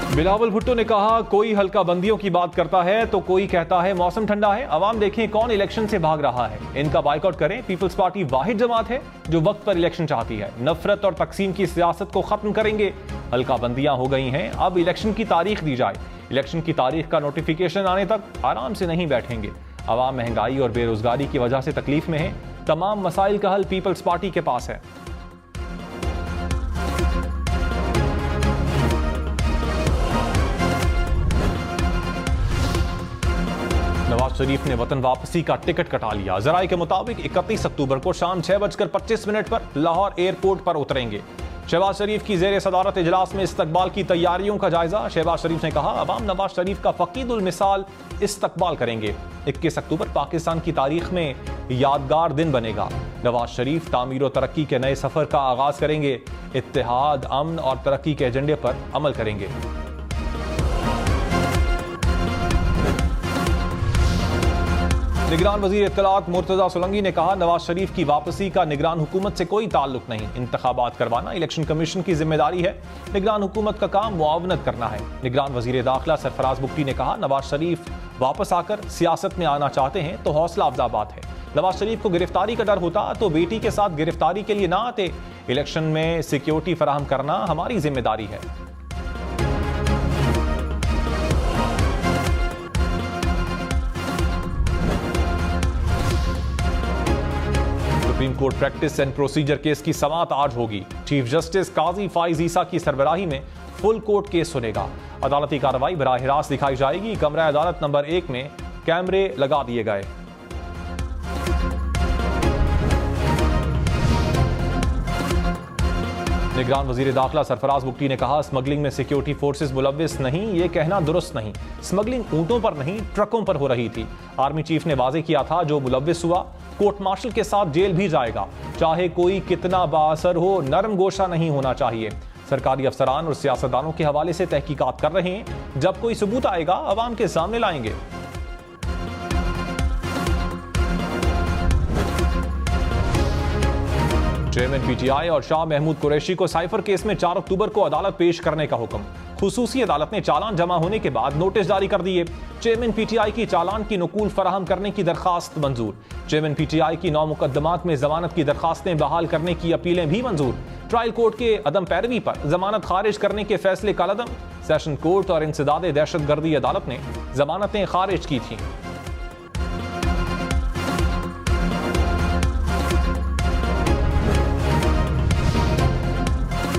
बिलावल भुट्टो ने कहा, कोई हल्का बंदियों की बात करता है तो कोई कहता है मौसम ठंडा है। अवाम देखें कौन इलेक्शन से भाग रहा है, इनका बाइकआउट करें। पीपल्स पार्टी वाहिद जमात है जो वक्त पर इलेक्शन चाहती है। नफरत और तकसीम की सियासत को खत्म करेंगे। हल्का बंदियां हो गई हैं, अब इलेक्शन की तारीख दी जाए। इलेक्शन की तारीख का नोटिफिकेशन आने तक आराम से नहीं बैठेंगे। अवाम महंगाई और बेरोजगारी की वजह से तकलीफ में है। तमाम मसाइल का हल पीपल्स पार्टी के पास है। नवाज शरीफ ने वतन वापसी का टिकट कटा लिया। जराये के मुताबिक 31 अक्टूबर को शाम 6:25 पर लाहौर एयरपोर्ट पर उतरेंगे। शहबाज शरीफ की जेर सदारत इजलास में इस्तकबाल की तैयारियों का जायजा। शहबाज शरीफ ने कहा, अवाम नवाज शरीफ का फकीदुल मिसाल इस्तकबाल करेंगे। 21 अक्टूबर पाकिस्तान की तारीख में यादगार दिन बनेगा। नवाज शरीफ तामीर और तरक्की के नए सफर का आगाज करेंगे। इत्तेहाद, अमन और तरक्की के एजेंडे पर अमल करेंगे। निगरान वजीर इत्तलात मुर्तजा सोलंकी ने कहा, नवाज शरीफ की वापसी का निगरान हुकूमत से कोई ताल्लुक नहीं। इंतखाबात करवाना इलेक्शन कमीशन की जिम्मेदारी है। निगरान हुकूमत का काम मुआवनत करना है। निगरान वजीर दाखिला सरफराज बुख्ती ने कहा, नवाज शरीफ वापस आकर सियासत में आना चाहते हैं तो हौसला अफजा बात है। नवाज शरीफ को गिरफ्तारी का डर होता तो बेटी के साथ गिरफ्तारी के लिए ना आते। इलेक्शन में सिक्योरिटी फराहम करना हमारी जिम्मेदारी है। Supreme court practice and procedure case की समाअत आज होगी। चीफ जस्टिस काजी फाइज ईसा की सरबराही में फुल कोर्ट केस सुनेगा। अदालती कार्रवाई बराह रास्त दिखाई जाएगी। कमरा अदालत नंबर 1 में कैमरे लगा दिए गए। निगरान वजीर दाखिला सरफराज बुख्ती ने कहा, स्मगलिंग में सिक्योरिटी फोर्सेस मुलव्विस नहीं, ये कहना दुरुस्त नहीं। स्मगलिंग ऊंटों पर नहीं, ट्रकों पर हो रही थी। आर्मी चीफ ने वाजे किया था, जो मुलव्विस हुआ कोर्ट मार्शल के साथ जेल भी जाएगा। चाहे कोई कितना बाअसर हो, नरम गोशा नहीं होना चाहिए। सरकारी अफसरान और सियासतदानों के हवाले से तहकीकात कर रहे हैं। जब कोई सबूत आएगा अवाम के सामने लाएंगे। चेयरमैन पीटीआई और शाह महमूद कुरैशी को साइफर केस में 4 अक्टूबर को अदालत पेश करने का हुक्म। खुसूसी अदालत ने चालान जमा होने के बाद नोटिस जारी कर दिए। चेयरमैन पीटीआई की चालान की नकूल फराहम करने की दरखास्त मंजूर। चेयरमैन पीटीआई की 9 मुकदमात में जमानत की दरखास्तें बहाल करने की अपीलें भी मंजूर। ट्रायल कोर्ट के अदम पैरवी पर जमानत खारिज करने के फैसले का लदम। सेशन कोर्ट और इंसदाद दहशतगर्दी अदालत ने जमानतें खारिज की थीं।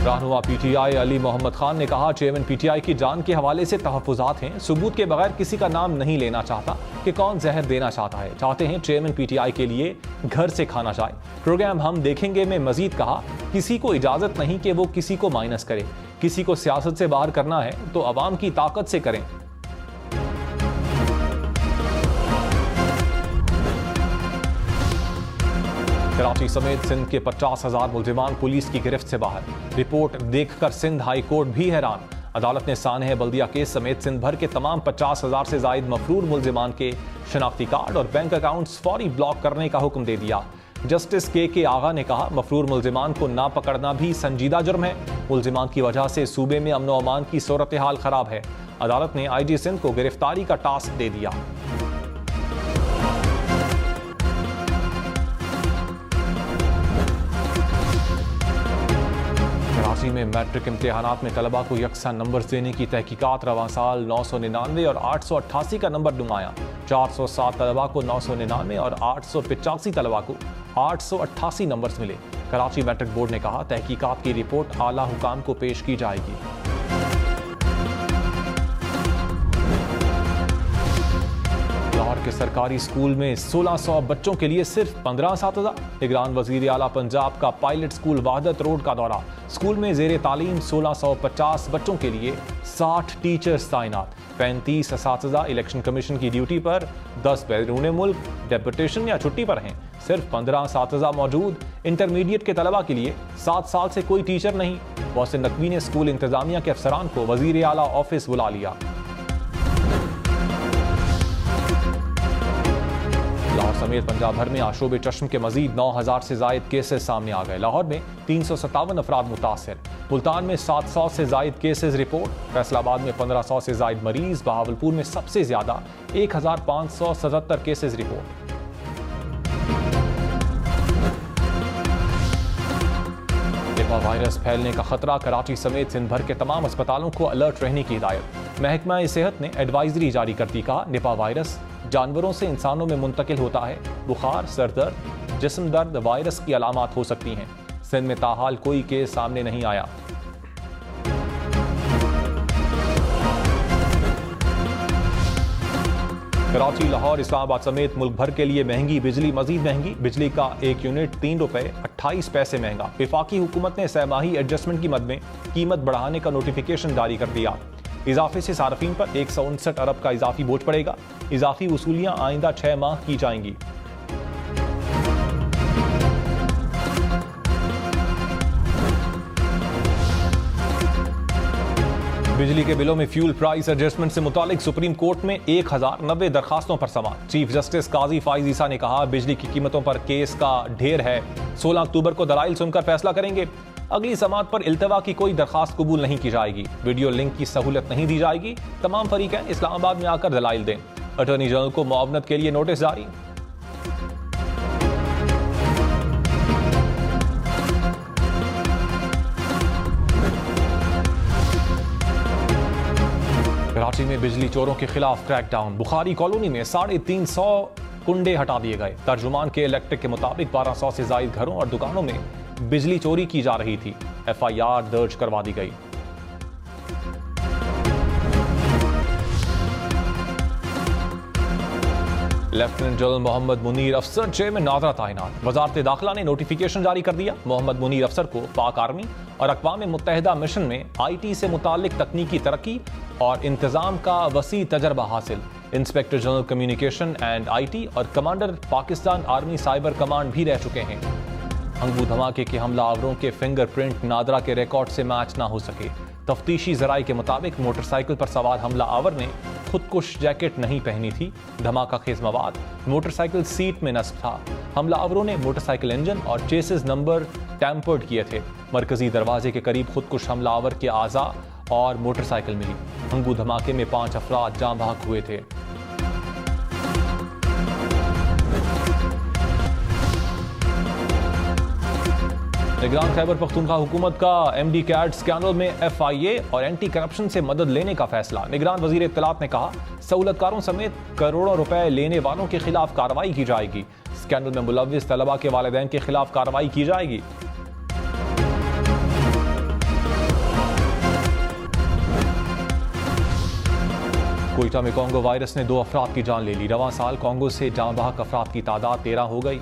रहनुमा पीटीआई अली मोहम्मद खान ने कहा, चेयरमैन पीटीआई की जान के हवाले से तहफ्फुज़ात हैं। सबूत के बगैर किसी का नाम नहीं लेना चाहता कि कौन जहर देना चाहता है। चाहते हैं चेयरमैन पीटीआई के लिए घर से खाना जाए। प्रोग्राम हम देखेंगे में मजीद कहा, किसी को इजाजत नहीं कि वो किसी को माइनस करे। किसी को सियासत से बाहर करना है तो अवाम की ताकत से करें। कराची समेत सिंध के 50,000 मुल्जिमान पुलिस की गिरफ्त से बाहर। रिपोर्ट देखकर सिंध हाई कोर्ट भी हैरान। अदालत ने सानह बल्दिया केस समेत सिंध भर के तमाम 50,000 से जायद मफरूर मुल्जिमान के शनाख्ती कार्ड और बैंक अकाउंट्स फौरी ब्लॉक करने का हुक्म दे दिया। जस्टिस के आगा ने कहा, मफरूर मुल्जिमान को ना पकड़ना भी संजीदा जुर्म है। मुल्जिमान की वजह से सूबे में अमन व अमान की सूरत हाल खराब है। अदालत ने IG सिंध को गिरफ्तारी का टास्क दे दिया। कराची में मैट्रिक इम्तिहानात में तलबा को यकसा नंबर देने की तहकीकात। रवां साल 999 और 888 का नंबर नुमाया। 407 तलबा को 999 और 885 तलबा को 888 नंबर्स मिले। कराची मैट्रिक बोर्ड ने कहा, तहकीकात की रिपोर्ट आला हुकाम को पेश की जाएगी। लाहौर के सरकारी स्कूल में 1600 बच्चों के लिए सिर्फ 15 असातिज़ा। निगरान वज़ीर आला पंजाब का पायलट स्कूल वहदत रोड का दौरा। स्कूल में ज़ेर तालीम 1650 बच्चों के लिए 60 टीचर्स तैनात। 35 असातिज़ा इलेक्शन कमीशन की ड्यूटी पर। 10 बैरून मुल्क डेपुटेशन या छुट्टी पर हैं। सिर्फ 15 असातिज़ा मौजूद। इंटरमीडिएट के तलबा के लिए 7 साल से कोई टीचर नहीं। मोहसिन नकवी ने स्कूल इंतजामिया के अफसरान को वज़ीर आला ऑफिस बुला लिया। लाहौर समेत पंजाब भर में आशोब चश्म के मजीद 9,000 से जायद केसेस सामने आ गए। लाहौर में 357 अफराद मुतासर, मुल्तान में 700 से जायद केसेस रिपोर्ट, फैसलाबाद में 1500 से जायद मरीज, बहावलपुर में सबसे ज्यादा 1577 केसेस रिपोर्ट। निपा वायरस फैलने का खतरा, कराची समेत सिंध भर के तमाम अस्पतालों को अलर्ट रहने की हिदायत। महकमा सेहत ने एडवाइजरी जारी कर दी, कहा निपा वायरस जानवरों से इंसानों में मुंतकिल होता है। बुखार, सर दर्द, जिस्म दर्द वायरस की अलामात हो सकती हैं। सिंध में ताहाल कोई केस सामने नहीं आया। कराची, लाहौर, इस्लामाबाद समेत मुल्क भर के लिए महंगी बिजली, मजीद महंगी। बिजली का 1 यूनिट 3 रुपए 28 पैसे महंगा। वफाकी हुकूमत ने सहमाही एडजस्टमेंट की मद में कीमत बढ़ाने का नोटिफिकेशन जारी कर दिया। इजाफे से सार्फिन पर 159 अरब का इजाफी बोझ पड़ेगा। इजाफी वसूलियां आइंदा 6 माह की जाएंगी। बिजली के बिलों में फ्यूल प्राइस एडजस्टमेंट से मुतालिक सुप्रीम कोर्ट में 1090 दरखास्तों पर समाअत। चीफ जस्टिस काजी फाइज ईसा ने कहा बिजली की कीमतों पर केस का ढेर है, 16 अक्टूबर को दलाइल सुनकर फैसला करेंगे। अगली समाअत पर इल्तवा की कोई दरखास्त कबूल नहीं की जाएगी। वीडियो लिंक की सहूलत नहीं दी जाएगी। तमाम फरीकैन इस्लामाबाद में आकर दलाइल दें। अटॉर्नी जनरल को मुआवनत के लिए नोटिस जारी। कराची में बिजली चोरों के खिलाफ क्रैकडाउन। बुखारी कॉलोनी में 350 कुंडे हटा दिए गए। तर्जुमान के इलेक्ट्रिक के मुताबिक 1200 से जायद घरों और दुकानों में बिजली चोरी की जा रही थी। FIR दर्ज करवा दी गई। लेफ्टिनेंट जनरल मोहम्मद मुनीर अफसर चेयरमैन नादरा तैनात। वजारत दाखिला ने नोटिफिकेशन जारी कर दिया। मोहम्मद मुनीर अफसर को पाक आर्मी और अक़वाम मुत्तहिदा मिशन में IT से मुताल्लिक तकनीकी तरक्की और इंतजाम का वसी तजर्बा हासिल। Inspector general communication and IT और commander Pakistan army cyber command भी रह चुके हैं। हंगू धमाके के हमलावरों के फिंगरप्रिंट नादरा के रिकॉर्ड से मैच ना हो सके। तफ्तीशी जराये के मुताबिक मोटरसाइकिल पर सवार हमला आवर ने खुदकुश जैकेट नहीं पहनी थी। धमाका खेज मवाद मोटरसाइकिल सीट में नस्ब था। हमला आवरों ने मोटरसाइकिल इंजन और चेसिस नंबर टैंपर्ड किए थे। मरकजी दरवाजे के करीब खुदकुश हमला आवर के आज़ा और मोटरसाइकिल मिली। हंगू धमाके में 5 अफराद जाँ बहक हुए थे। निगरान खैबर पख्तूनख्वा हुकूमत का MD कैट स्कैंडल में FIA और एंटी करप्शन से मदद लेने का फैसला। निगरान वजीर इत्तलात ने कहा सहूलतकारों समेत करोड़ों रुपए लेने वालों के खिलाफ कार्रवाई की जाएगी। स्कैंडल में मुलव्विस तलबा के वालिदैन के खिलाफ कार्रवाई की जाएगी। कोयटा में कॉन्गो वायरस ने 2 अफराद की जान ले ली। रवां साल कॉन्गो से जाँ बहक अफराद की तादाद 13 हो गई।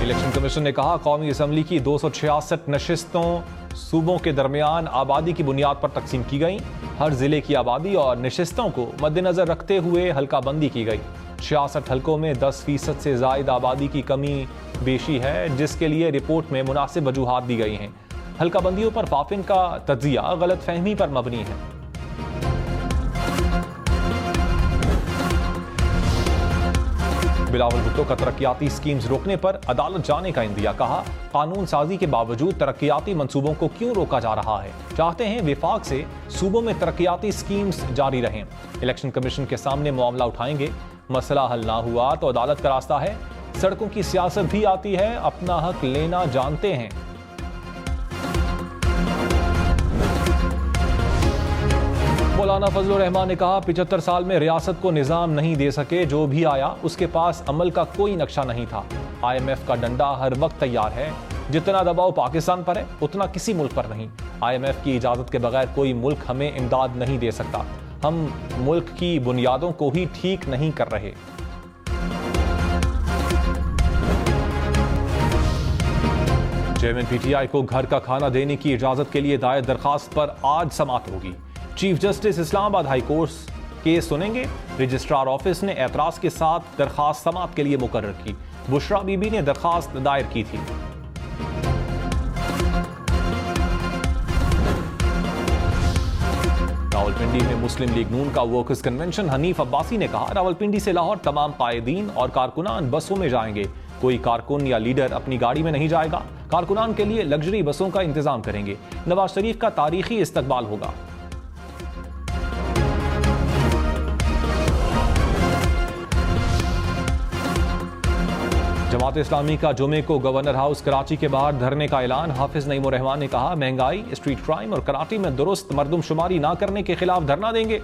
इलेक्शन कमीशन ने कहा कौमी असम्बली की 266 नशिस्तों सूबों के दरमियान आबादी की बुनियाद पर तकसीम की गई। हर जिले की आबादी और नशिस्तों को मद्देनजर रखते हुए हल्का बंदी की गई। 66 हल्कों में 10% से जायद आबादी की कमी बेशी है, जिसके लिए रिपोर्ट में मुनासिब वजूहात दी गई हैं। हल्का बंदियों पर फाफिन का तज्जिया गलत फहमी पर मबनी है। बिलावल भुट्टो का तरक्याती स्कीम्स रोकने पर अदालत जाने का इंदिया। कहा कानून साजी के बावजूद तरक्याती मंसूबों को क्यों रोका जा रहा है। चाहते हैं विफाक से सूबों में तरक्याती स्कीम्स जारी रहें। इलेक्शन कमीशन के सामने मामला उठाएंगे। मसला हल ना हुआ तो अदालत का रास्ता है। सड़कों की सियासत भी आती है, अपना हक लेना जानते हैं। मौलाना फजलुर रहमान ने कहा 75 साल में रियासत को निजाम नहीं दे सके, जो भी आया उसके पास अमल का कोई नक्शा नहीं था। IMF का डंडा हर वक्त तैयार है। जितना दबाव पाकिस्तान पर है उतना किसी मुल्क पर नहीं। IMF की इजाजत के बगैर कोई मुल्क हमें इमदाद नहीं दे सकता। हम मुल्क की बुनियादों को ही ठीक नहीं कर रहे। चेयरमैन PTI को घर का खाना देने की इजाजत के लिए दायर दरखास्त पर आज समाअत होगी। Chief justice Islamabad high court case सुनेंगे। रजिस्ट्रार ऑफिस ने एतराज के साथ दरखास्त समाअत के लिए मुकर्रर की। बुशरा बीबी ने दरखास्त दायर की थी। रावलपिंडी में मुस्लिम लीग नून का वर्कर्स कन्वेंशन। हनीफ अब्बासी ने कहा, रावलपिंडी से लाहौर तमाम कायदीन और कारकुनान बसों में जाएंगे। कोई कारकुन या लीडर अपनी गाड़ी में नहीं जाएगा। कारकुनान के लिए लग्जरी बसों का इंतजाम करेंगे। नवाज शरीफ का तारीखी इस्तकबाल होगा। जमात इस्लामी का जुमे को गवर्नर हाउस कराची के बाहर धरने का ऐलान। हाफिज नईम उर रहमान ने कहा, महंगाई, स्ट्रीट क्राइम और कराची में दुरुस्त मरदमशुमारी ना करने के खिलाफ धरना देंगे।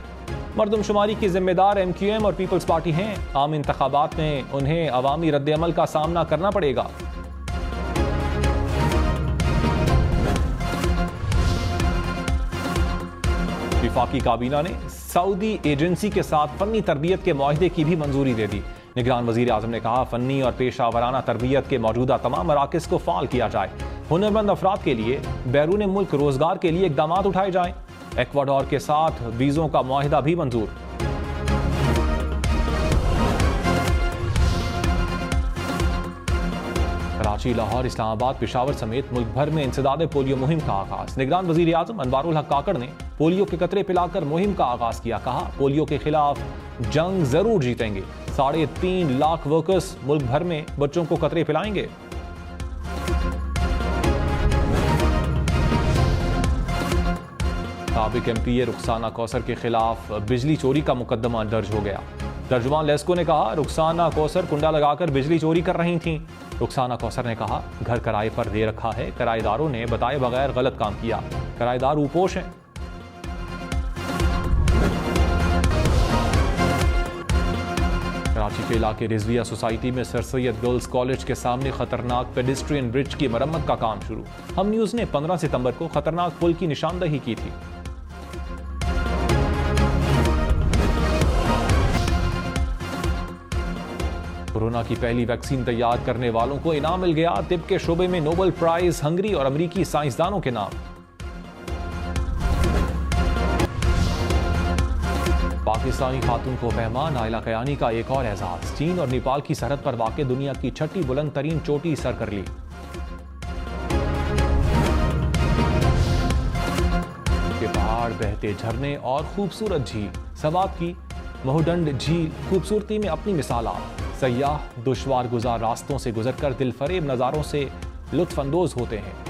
मरदमशुमारी की जिम्मेदार MQM और पीपल्स पार्टी हैं। आम इंतखाबात में उन्हें अवामी रद्द-ए-अमल का सामना करना पड़ेगा। विफाकी काबीना ने सऊदी एजेंसी के साथ फन्नी तरबियत के मुआहदे की भी मंजूरी दे दी। निगरान वजीर आजम ने कहा, फन्नी और पेशा वराना तरबियत के मौजूदा तमाम मराकज को फाल किया जाए। हुनरमंद अफराद के लिए बैरून मुल्क रोजगार के लिए इकदाम उठाए जाएं। एक्वाडोर के साथ वीजों का मुआहिदा भी मंजूर। कराची, लाहौर, इस्लामाबाद, पेशावर समेत मुल्क भर में इंसदाद पोलियो मुहिम का आगाज। निगरान वजीर आजम अनवारुल हक काकड़ ने पोलियो के कतरे पिलाकर मुहिम का आगाज किया। कहा, पोलियो के खिलाफ जंग जरूर जीतेंगे। 3.5 लाख वर्कर्स मुल्क भर में बच्चों को कतरे पिलाएंगे। साबिक MPA रुखसाना कौसर के खिलाफ बिजली चोरी का मुकदमा दर्ज हो गया। तर्जुमान लेस्को ने कहा, रुखसाना कौसर कुंडा लगाकर बिजली चोरी कर रही थीं। रुखसाना कौसर ने कहा, घर किराए पर दे रखा है, किराएदारों ने बताए बगैर गलत काम किया, किराएदार रूपोश हैं। कराची के इलाके रिजविया सोसाइटी में सर सैयद गर्ल्स कॉलेज के सामने खतरनाक पेडेस्ट्रियन ब्रिज की मरम्मत का काम शुरू। हम न्यूज ने 15 सितंबर को खतरनाक पुल की निशानदही की थी। कोरोना की पहली वैक्सीन तैयार करने वालों को इनाम मिल गया। तिब के शोबे में नोबेल प्राइज हंगरी और अमरीकी साइंसदानों के नाम। पाकिस्तानी खातून को पहमान आयला कयानी का एक और एजाज। चीन और नेपाल की सरहद पर वाक़ दुनिया की 6ठी बुलंद तरीन चोटी सर कर ली। के पहाड़, बहते झरने और खूबसूरत झील। सवात की मोहडंड झील खूबसूरती में अपनी मिसाल आप। सयाह दुश्वार गुजार रास्तों से गुजरकर दिलफरेब नज़ारों से लुत्फ अंदोज होते हैं।